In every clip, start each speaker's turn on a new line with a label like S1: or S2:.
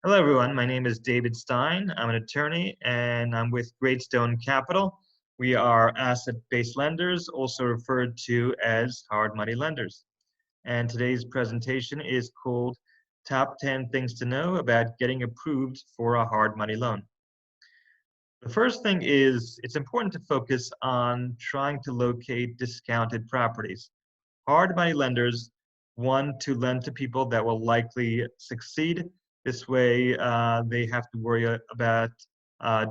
S1: Hello, everyone. My name is David Stein. I'm an attorney, and I'm with Greatstone Capital. We are asset-based lenders, also referred to as hard money lenders. And today's presentation is called Top 10 Things to Know About Getting Approved for a Hard Money Loan. The first thing is it's important to focus on trying to locate discounted properties. Hard money lenders want to lend to people that will likely succeed. This way, they have to worry about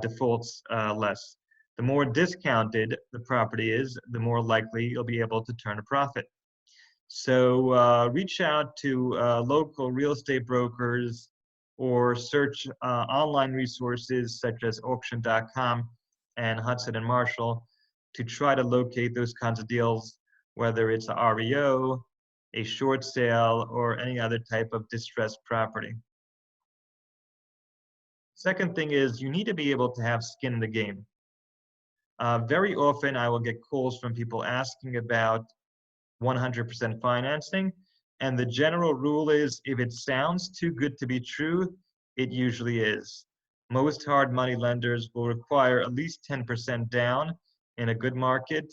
S1: defaults less. The more discounted the property is, the more likely you'll be able to turn a profit. So reach out to local real estate brokers or search online resources such as auction.com and Hudson and Marshall to try to locate those kinds of deals, whether it's a REO, a short sale, or any other type of distressed property. Second thing is you need to be able to have skin in the game. Very often I will get calls from people asking about 100% financing, and the general rule is if it sounds too good to be true, it usually is. Most hard money lenders will require at least 10% down in a good market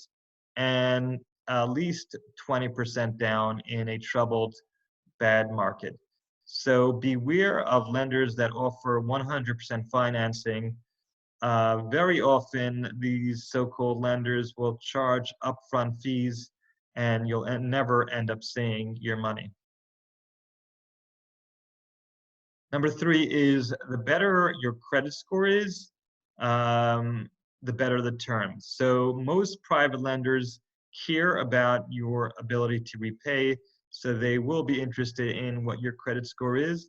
S1: and at least 20% down in a troubled bad market. So beware of lenders that offer 100% financing. Very often, these so-called lenders will charge upfront fees and you'll never end up seeing your money. Number three is the better your credit score is, the better the terms. So most private lenders care about your ability to repay, so they will be interested in what your credit score is.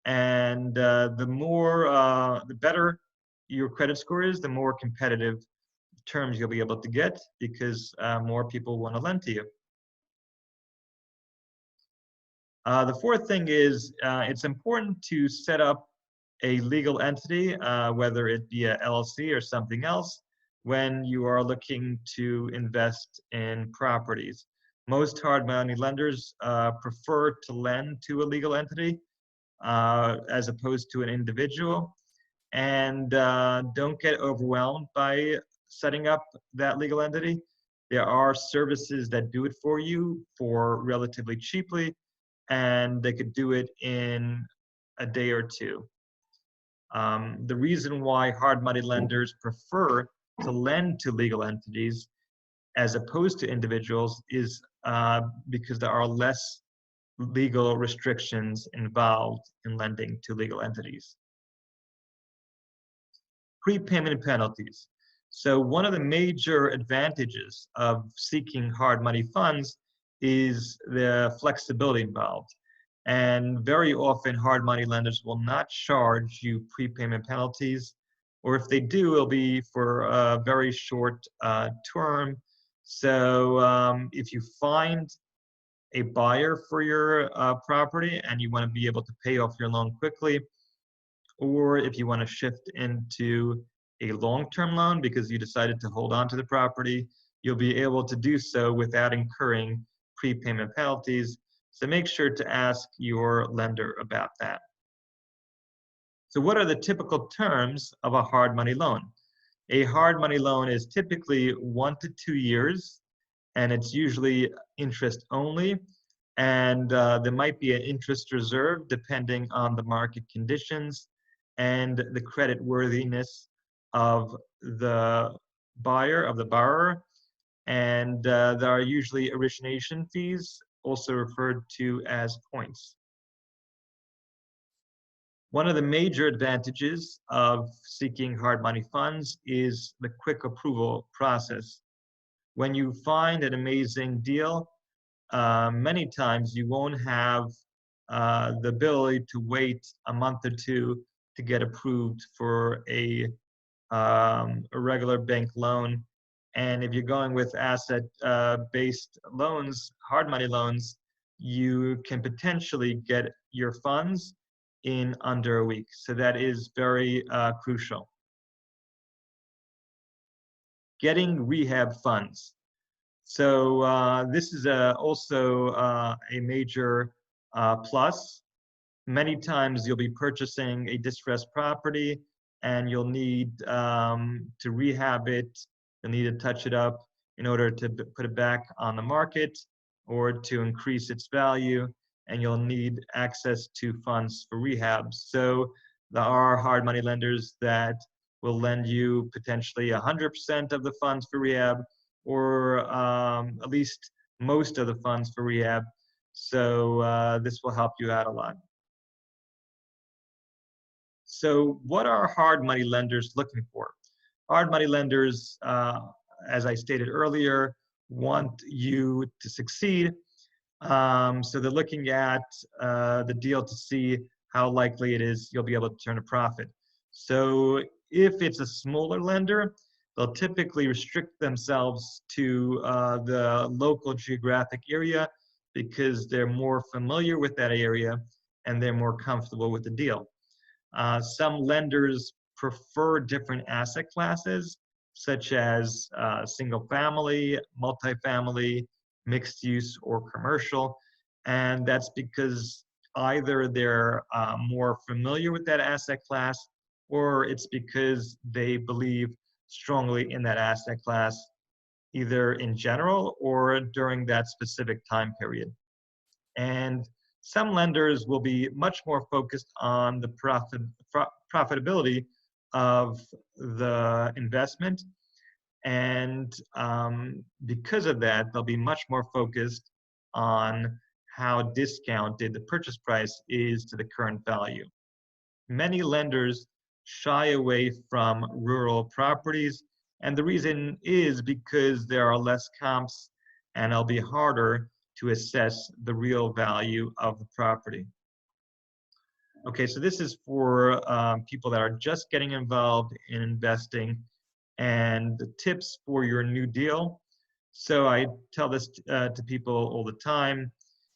S1: And the better your credit score is, the more competitive terms you'll be able to get because more people want to lend to you. The fourth thing is it's important to set up a legal entity, whether it be a LLC or something else, when you are looking to invest in properties. Most hard money lenders prefer to lend to a legal entity as opposed to an individual. And don't get overwhelmed by setting up that legal entity. There are services that do it for you for relatively cheaply, and they could do it in a day or two. The reason why hard money lenders prefer to lend to legal entities as opposed to individuals is because there are less legal restrictions involved in lending to legal entities. Prepayment penalties. So one of the major advantages of seeking hard money funds is the flexibility involved. And very often hard money lenders will not charge you prepayment penalties, or if they do, it'll be for a very short term. So if you find a buyer for your property and you want to be able to pay off your loan quickly, or if you want to shift into a long-term loan because you decided to hold on to the property, you'll be able to do so without incurring prepayment penalties. So make sure to ask your lender about that. So what are the typical terms of a hard money loan? A hard money loan is typically 1 to 2 years, and it's usually interest only. And there might be an interest reserve depending on the market conditions and the credit worthiness of the buyer, of the borrower. And there are usually origination fees, also referred to as points. One of the major advantages of seeking hard money funds is the quick approval process. When you find an amazing deal, many times you won't have the ability to wait a month or two to get approved for a regular bank loan. And if you're going with asset-based loans, hard money loans, you can potentially get your funds in under a week. So that is very crucial. Getting rehab funds. So this is also a major plus. Many times you'll be purchasing a distressed property and you'll need to rehab it, you'll need to touch it up in order to put it back on the market or to increase its value, and you'll need access to funds for rehab. So there are hard money lenders that will lend you potentially 100% of the funds for rehab, or at least most of the funds for rehab. So this will help you out a lot. So what are hard money lenders looking for? Hard money lenders, as I stated earlier, want you to succeed. So they're looking at the deal to see how likely it is you'll be able to turn a profit. So if it's a smaller lender, they'll typically restrict themselves to the local geographic area because they're more familiar with that area and they're more comfortable with the deal. Some lenders prefer different asset classes, such as single family, multifamily, mixed use, or commercial. And that's because either they're more familiar with that asset class, or it's because they believe strongly in that asset class, either in general or during that specific time period. And some lenders will be much more focused on the profitability of the investment. And because of that, they'll be much more focused on how discounted the purchase price is to the current value. Many lenders shy away from rural properties, and the reason is because there are less comps and it'll be harder to assess the real value of the property. Okay, so this is for people that are just getting involved in investing, and the tips for your new deal. So I tell this to people all the time.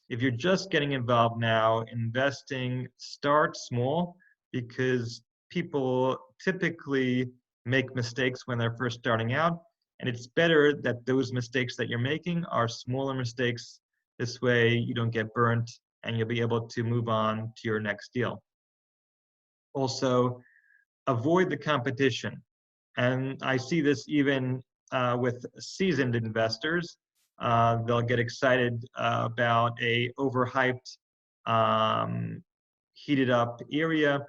S1: If you're just getting involved now, investing, start small, because people typically make mistakes when they're first starting out. And it's better that those mistakes that you're making are smaller mistakes. This way you don't get burnt and you'll be able to move on to your next deal. Also, avoid the competition. And I see this even with seasoned investors. They'll get excited about a overhyped, heated up area,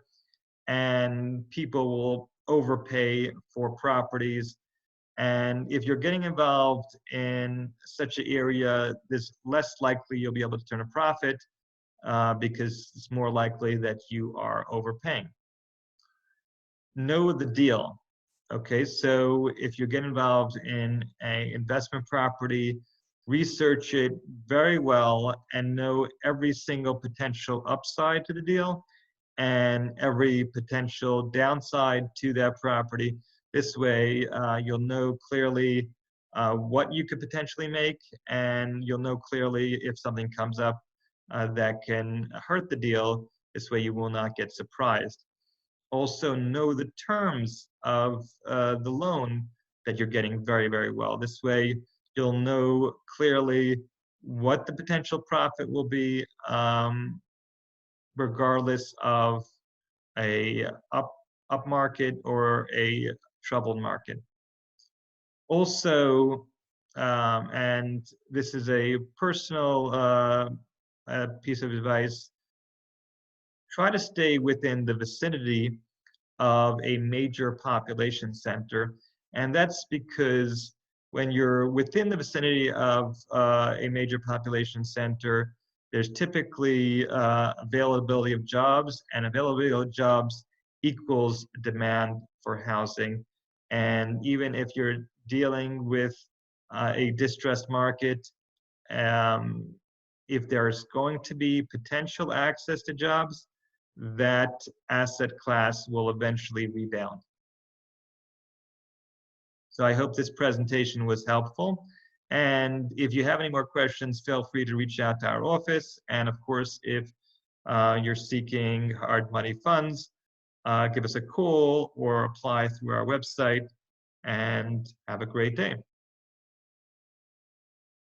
S1: and people will overpay for properties. And if you're getting involved in such an area, there's less likely you'll be able to turn a profit because it's more likely that you are overpaying. Know the deal. Okay, so if you get involved in an investment property, research it very well and know every single potential upside to the deal and every potential downside to that property. This way, you'll know clearly what you could potentially make, and you'll know clearly if something comes up that can hurt the deal. This way, you will not get surprised. Also know the terms of the loan that you're getting very, very well. This way, you'll know clearly what the potential profit will be, regardless of a up market or a troubled market. Also, and this is a personal piece of advice, try to stay within the vicinity of a major population center. And that's because when you're within the vicinity of a major population center, there's typically availability of jobs, and availability of jobs equals demand for housing. And even if you're dealing with a distressed market, if there's going to be potential access to jobs, that asset class will eventually rebound. So I hope this presentation was helpful. And if you have any more questions, feel free to reach out to our office. And of course, if you're seeking hard money funds, give us a call or apply through our website, and have a great day.